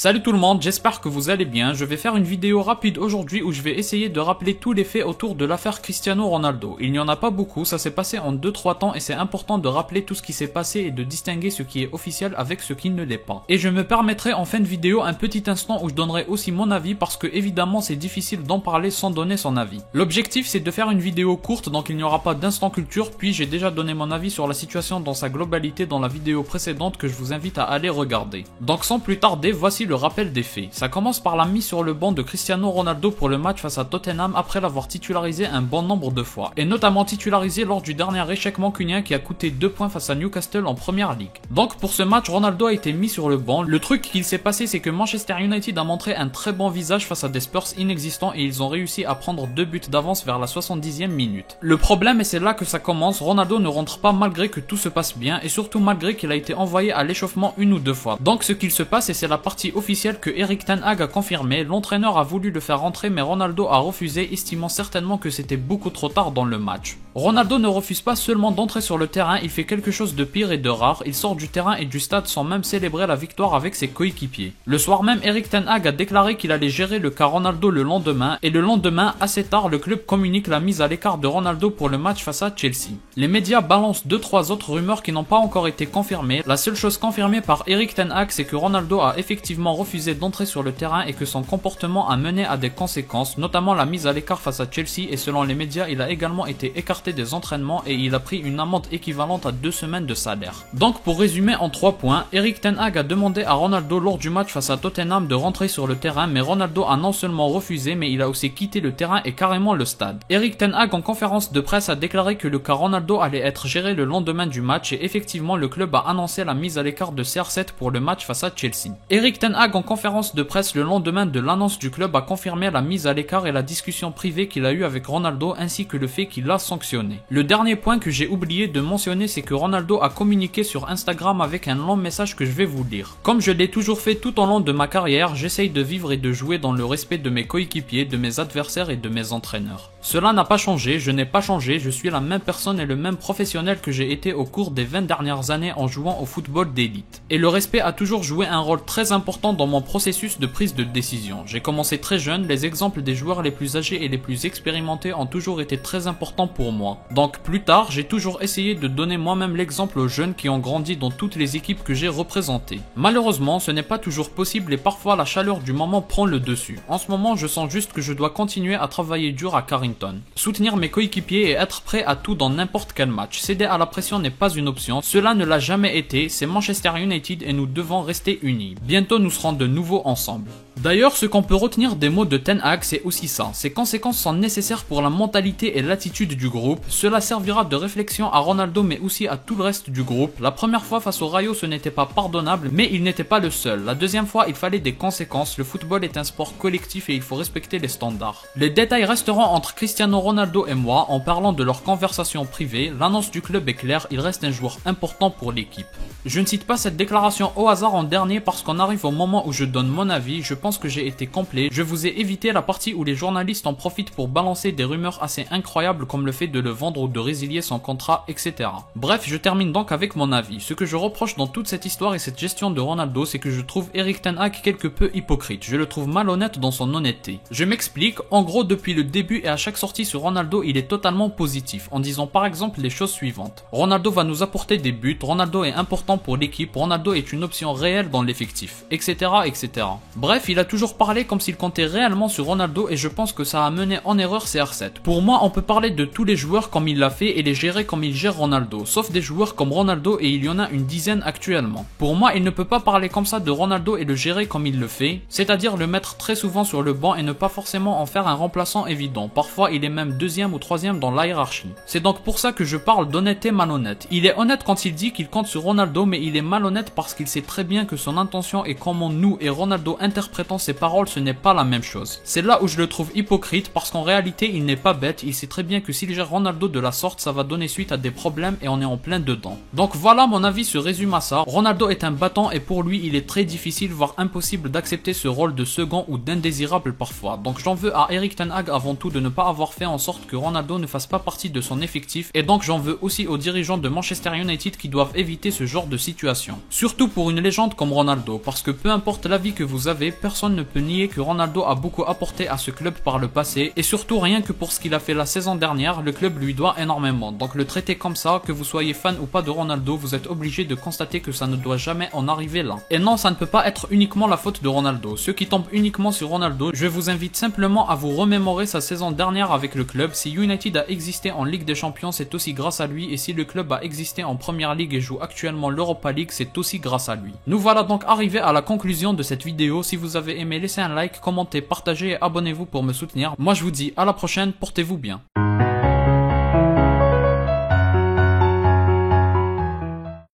Salut tout le monde, j'espère que vous allez bien. Je vais faire une vidéo rapide aujourd'hui où je vais essayer de rappeler tous les faits autour de l'affaire Cristiano Ronaldo. Il n'y en a pas beaucoup, ça s'est passé en 2-3 temps et c'est important de rappeler tout ce qui s'est passé et de distinguer ce qui est officiel avec ce qui ne l'est pas. Et je me permettrai en fin de vidéo un petit instant où je donnerai aussi mon avis parce que évidemment c'est difficile d'en parler sans donner son avis. L'objectif c'est de faire une vidéo courte donc il n'y aura pas d'instant culture, puis j'ai déjà donné mon avis sur la situation dans sa globalité dans la vidéo précédente que je vous invite à aller regarder. Donc sans plus tarder, voici le rappel des faits. Ça commence par la mise sur le banc de Cristiano Ronaldo pour le match face à Tottenham après l'avoir titularisé un bon nombre de fois, et notamment titularisé lors du dernier échec mancunien qui a coûté 2 points face à Newcastle en Première Ligue. Donc pour ce match, Ronaldo a été mis sur le banc. Le truc qu'il s'est passé, c'est que Manchester United a montré un très bon visage face à des Spurs inexistants et ils ont réussi à prendre 2 buts d'avance vers la 70e minute. Le problème, et c'est là que ça commence, Ronaldo ne rentre pas malgré que tout se passe bien et surtout malgré qu'il a été envoyé à l'échauffement 1 ou 2 fois. Donc ce qu'il se passe, et c'est la partie officielle que Erik ten Hag a confirmé, l'entraîneur a voulu le faire rentrer mais Ronaldo a refusé, estimant certainement que c'était beaucoup trop tard dans le match. Ronaldo ne refuse pas seulement d'entrer sur le terrain, il fait quelque chose de pire et de rare, il sort du terrain et du stade sans même célébrer la victoire avec ses coéquipiers. Le soir même, Erik ten Hag a déclaré qu'il allait gérer le cas Ronaldo le lendemain, et le lendemain, assez tard, le club communique la mise à l'écart de Ronaldo pour le match face à Chelsea. Les médias balancent 2-3 autres rumeurs qui n'ont pas encore été confirmées. La seule chose confirmée par Erik ten Hag, c'est que Ronaldo a effectivement refusé d'entrer sur le terrain et que son comportement a mené à des conséquences, notamment la mise à l'écart face à Chelsea, et selon les médias, il a également été écarté des entraînements et il a pris une amende équivalente à 2 semaines de salaire. Donc pour résumer en 3 points, Erik ten Hag a demandé à Ronaldo lors du match face à Tottenham de rentrer sur le terrain, mais Ronaldo a non seulement refusé, mais il a aussi quitté le terrain et carrément le stade. Erik ten Hag en conférence de presse a déclaré que le cas Ronaldo allait être géré le lendemain du match et effectivement le club a annoncé la mise à l'écart de CR7 pour le match face à Chelsea. Erik ten Hag en conférence de presse le lendemain de l'annonce du club a confirmé la mise à l'écart et la discussion privée qu'il a eue avec Ronaldo ainsi que le fait qu'il l'a sanctionné. Le dernier point que j'ai oublié de mentionner, c'est que Ronaldo a communiqué sur Instagram avec un long message que je vais vous lire. Comme je l'ai toujours fait tout au long de ma carrière, j'essaye de vivre et de jouer dans le respect de mes coéquipiers, de mes adversaires et de mes entraîneurs. Cela n'a pas changé, je n'ai pas changé, je suis la même personne et le même professionnel que j'ai été au cours des 20 dernières années en jouant au football d'élite. Et le respect a toujours joué un rôle très important dans mon processus de prise de décision. J'ai commencé très jeune, les exemples des joueurs les plus âgés et les plus expérimentés ont toujours été très importants pour moi. Donc plus tard, j'ai toujours essayé de donner moi-même l'exemple aux jeunes qui ont grandi dans toutes les équipes que j'ai représentées. Malheureusement, ce n'est pas toujours possible et parfois la chaleur du moment prend le dessus. En ce moment, je sens juste que je dois continuer à travailler dur à Carrington, soutenir mes coéquipiers et être prêt à tout dans n'importe quel match. Céder à la pression n'est pas une option, cela ne l'a jamais été, c'est Manchester United et nous devons rester unis. Bientôt nous serons de nouveau ensemble. D'ailleurs, ce qu'on peut retenir des mots de Ten Hag, c'est aussi ça. Ces conséquences sont nécessaires pour la mentalité et l'attitude du groupe. Cela servira de réflexion à Ronaldo mais aussi à tout le reste du groupe. La première fois face au Rayo, ce n'était pas pardonnable, mais il n'était pas le seul. La deuxième fois, il fallait des conséquences. Le football est un sport collectif et il faut respecter les standards. Les détails resteront entre Cristiano Ronaldo et moi en parlant de leur conversation privée. L'annonce du club est claire, il reste un joueur important pour l'équipe. Je ne cite pas cette déclaration au hasard en dernier parce qu'on arrive au moment où je donne mon avis. Je pense que j'ai été complet. Je vous ai évité la partie où les journalistes en profitent pour balancer des rumeurs assez incroyables comme le fait de le vendre ou de résilier son contrat, etc. Bref, je termine donc avec mon avis. Ce que je reproche dans toute cette histoire et cette gestion de Ronaldo, c'est que je trouve Erik ten Hag quelque peu hypocrite. Je le trouve malhonnête dans son honnêteté. Je m'explique. En gros, depuis le début et à chaque sortie sur Ronaldo, il est totalement positif en disant par exemple les choses suivantes. Ronaldo va nous apporter des buts, Ronaldo est important pour l'équipe, Ronaldo est une option réelle dans l'effectif, etc., etc. Bref, il a toujours parlé comme s'il comptait réellement sur Ronaldo et je pense que ça a mené en erreur CR7. Pour moi, on peut parler de tous les joueurs comme il l'a fait et les gérer comme il gère Ronaldo, sauf des joueurs comme Ronaldo et il y en a une dizaine actuellement. Pour moi, il ne peut pas parler comme ça de Ronaldo et le gérer comme il le fait, c'est-à-dire le mettre très souvent sur le banc et ne pas forcément en faire un remplaçant évident. Parfois, il est même 2e ou 3e dans la hiérarchie. C'est donc pour ça que je parle d'honnêteté malhonnête. Il est honnête quand il dit qu'il compte sur Ronaldo, mais il est malhonnête parce qu'il sait très bien que son intention est comment nous et Ronaldo interprétons répétant ses paroles, ce n'est pas la même chose. C'est là où je le trouve hypocrite parce qu'en réalité il n'est pas bête, il sait très bien que s'il gère Ronaldo de la sorte, ça va donner suite à des problèmes et on est en plein dedans. Donc voilà, mon avis se résume à ça. Ronaldo est un battant et pour lui il est très difficile voire impossible d'accepter ce rôle de second ou d'indésirable parfois. Donc j'en veux à Erik ten Hag avant tout de ne pas avoir fait en sorte que Ronaldo ne fasse pas partie de son effectif et donc j'en veux aussi aux dirigeants de Manchester United qui doivent éviter ce genre de situation. Surtout pour une légende comme Ronaldo, parce que peu importe l'avis que vous avez, personne ne peut nier que Ronaldo a beaucoup apporté à ce club par le passé et surtout rien que pour ce qu'il a fait la saison dernière, le club lui doit énormément. Donc le traiter comme ça, que vous soyez fan ou pas de Ronaldo, vous êtes obligé de constater que ça ne doit jamais en arriver là. Et non, ça ne peut pas être uniquement la faute de Ronaldo. Ceux qui tombent uniquement sur Ronaldo, je vous invite simplement à vous remémorer sa saison dernière avec le club. Si United a existé en Ligue des Champions, c'est aussi grâce à lui, et si le club a existé en Première Ligue et joue actuellement l'Europa League, c'est aussi grâce à lui. Nous voilà donc arrivés à la conclusion de cette vidéo. Si vous avez aimé, laissez un like, commentez, partagez et abonnez-vous pour me soutenir. Moi je vous dis à la prochaine, portez-vous bien.